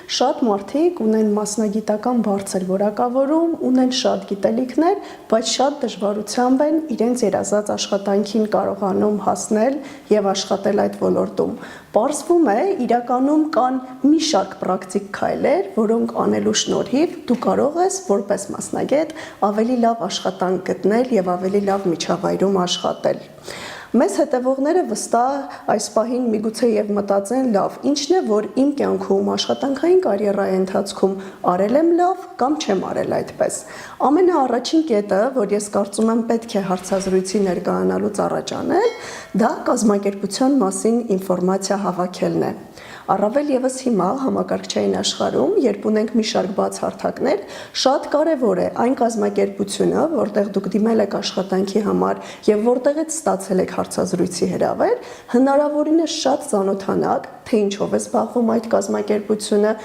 շատ մարդիկ ունեն մասնագիտական բարձր որակավորում, ունեն շատ գիտելիքներ, բայց շատ դժվարությամբ են իրենց երազած աշխատանքին կարողանում հասնել եւ աշխատել այդ ոլորտում։ Պարզվում է, իրականում կան մի շարք պրակտիկ քայլեր, որոնք անելու շնորհիվ դու կարող ես որպես մասնագետ ավելի լավ աշխատանք գտնել եւ ավելի լավ միջավայրում աշխատել։ Մեզ հետևողները վստահ այս պահին միգուցե եւ մտածեն լավ, ինչն է, որ իմ կյանքում աշխատանքային կարիերայի ընթացքում արել եմ լավ կամ չեմ արել այդպես։ Ամենաառաջին կետը, որ ես կարծում եմ պետք է հարցազրույցի ներկայանալուց առաջ անել, դա կազմակերպության մասին ինֆորմացիա հավաքելն է։ Առավել եւս հիմա համակարգչային աշխարհում, երբ ունենք մի շարք բաց հարթակներ, շատ կարևոր է այն կազմակերպությունը, որտեղ դուք դիմել եք աշխատանքի համար եւ որտեղից ստացել եք հարցազրույցի հրավեր, հնարավորինս շատ ծանոթանաք, թե ինչով է զբաղվում այդ կազմակերպությունը,